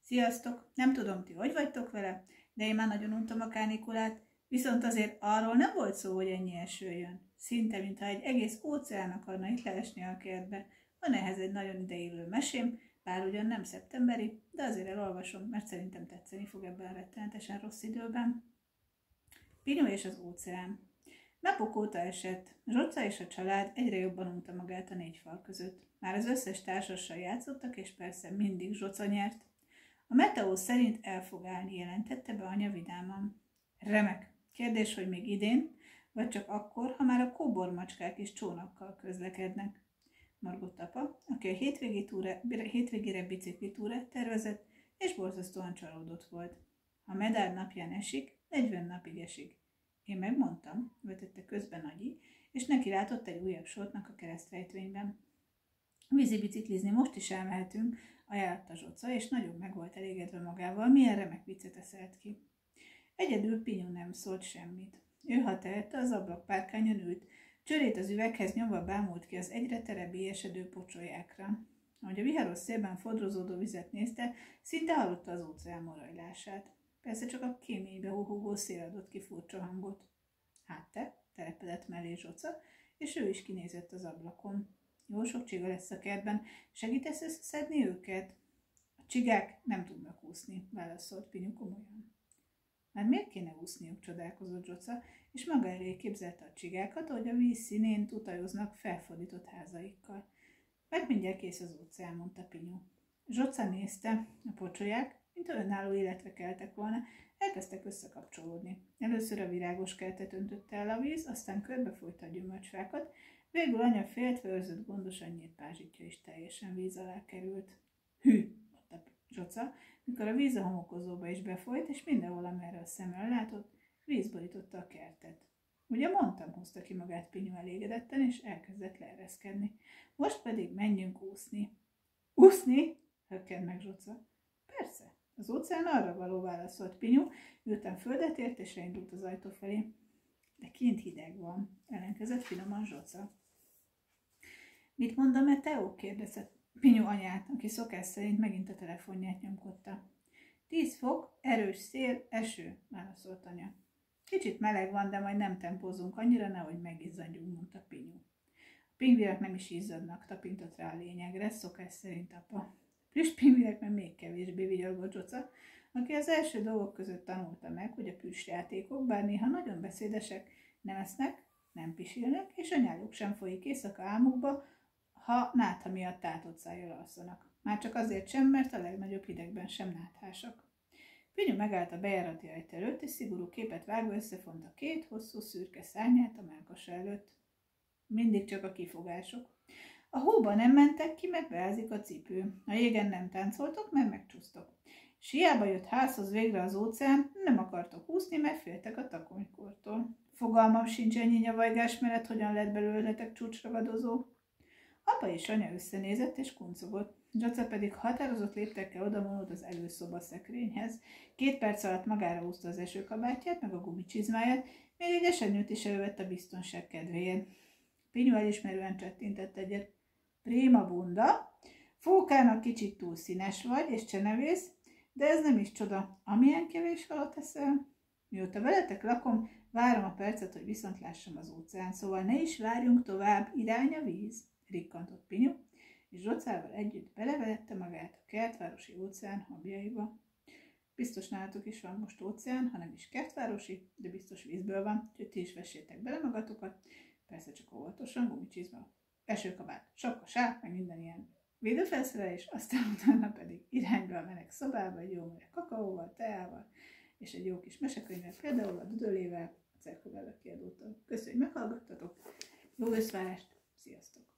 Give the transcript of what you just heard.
Sziasztok! Nem tudom, ti hogy vagytok vele, de én már nagyon untam a kánikulát, viszont azért arról nem volt szó, hogy ennyi eső jön. Szinte, mintha egy egész óceán akarna itt leesni a kertbe. Van ehhez egy nagyon ideillő mesém, bár ugyan nem szeptemberi, de azért elolvasom, mert szerintem tetszeni fog ebben a rettenetesen rossz időben. Pinyu és az óceán. Napok óta esett. Zsoca és a család egyre jobban unta magát a négy fal között. Már az összes társassal játszottak, és persze mindig Zsoca nyert. A meteó szerint el fog állni, jelentette be anya vidáman. Remek. Kérdés, hogy még idén, vagy csak akkor, ha már a kóbormacskák is csónakkal közlekednek. Margott apa, aki a hétvégére biciklitúrát tervezett, és borzasztóan csalódott volt. Ha medár napján esik, 40 napig esik. Én megmondtam, vetette közben Nagyi, és neki látott egy újabb sortnak a keresztrejtvényben. Vízi biciklizni most is elmehetünk, ajánlotta Zsoca, és nagyon meg volt elégedve magával, milyen remek viccet eszelt ki. Egyedül Pinyu nem szólt semmit. Ő, ha tehette, az ablakpárkányon ült, csörét az üveghez nyomva bámult ki az egyre terebbi esedő pocsolyákra. Ahogy a viharos szélben fodrozódó vizet nézte, szinte hallotta az óceán morajlását. Persze csak a kéménybe húhogó szél adott ki furcsa hangot. Hát te, telepedett mellé Zsoca, és ő is kinézett az ablakon. Jó sok csiga lesz a kertben, segítesz összeszedni őket? A csigák nem tudnak úszni, válaszolt Pinyu komolyan. Már miért kéne úszniuk, csodálkozott Zsoca, és maga elé képzelte a csigákat, ahogy a víz színén tutajoznak felfordított házaikkal. Meg mindjárt kész az óceán, mondta Pinyu. Zsoca nézte, a pocsolyák, mint önálló életre keltek volna, elkezdtek összekapcsolódni. Először a virágos kertet öntötte el a víz, aztán körbefolyta a gyümölcsfákat, végül anya féltve őrzött gondosan nyílt pázsitja is teljesen víz alá került. Hű, mondta Zsoca, mikor a víz a homokozóba is befolyt, és mindenhol, amerre a szemmel látott, víz borította a kertet. Ugye mondtam, húzta ki magát Pinyu elégedetten, és elkezdett leereszkedni. Most pedig menjünk úszni. Úszni? Hökkent meg Zsoca. Persze, az óceán arra való, válaszolt Pinyu, miután földet ért, és elindult az ajtó felé. De kint hideg van, ellenkezett finoman Zsoca. Mit mond a meteó? Kérdezett Pinyu anyát, aki szokás szerint megint a telefonját nyomkodta. 10 fok, erős szél, eső, válaszolt anya. Kicsit meleg van, de majd nem tempózunk annyira, nehogy megizzadjunk, mondta Pinyu. A pingvinek nem is izzadnak, tapintott rá a lényegre, szokás szerint apa. Plüss pingvinekben még kevésbé, vigyorgott Zsoca, aki az első dolgok között tanulta meg, hogy a plüssjátékok, bár néha nagyon beszédesek, nem esznek, nem pisilnek, és a nyáluk sem folyik éjszaka álmukba, ha nátha miatt tátott szájjal alszanak. Már csak azért sem, mert a legnagyobb hidegben sem náthásak. Pinyu megállt a bejárati ajtó előtt, és szigorú képet vágva összefonta két hosszú szürke szárnyát a mellkasa előtt. Mindig csak a kifogások. A hóba nem mentek ki, mert beázik a cipő. A jégen nem táncoltok, mert megcsúsztok. S hiába jött házhoz végre az óceán, nem akartok úszni, mert féltek a takonykortól. Fogalmam sincs ennyi nyavajgás mellett, hogyan lett belőletek csúcsragadozó. Apa és anya összenézett és kuncogott. Zsoca pedig határozott léptekkel odavonult az előszoba szekrényhez. 2 perc alatt magára húzta az esőkabátját, meg a gumicsizmáját, még egy esernyőt is elővett a biztonság kedvéért. Pinyu elismerően csettintett egyet. Préma bunda, fókának kicsit túl színes vagy, és csenevész, de ez nem is csoda, amilyen kevés halat eszel. Mióta veletek lakom, várom a percet, hogy viszont lássam az óceán, szóval ne is várjunk tovább, irány a víz, rikkantott Pinyu, és Zsocával együtt belevelette magát a kertvárosi óceán habjaiba. Biztos nálatok is van most óceán, ha nem is kertvárosi, de biztos vízből van, úgyhogy ti is vessétek bele magatokat, persze csak óvatosan, gumicsizma, esőkabát, sapka, sáp, meg minden ilyen védőfelszerelés, aztán utána pedig irányba a meleg szobába, egy jó meleg kakaóval, teával, és egy jó kis mesekönyvvel, például a Dudölével, a Cerkovella kiadótól. Köszönjük, hogy meghallgattatok, jó őszvárást, sziasztok!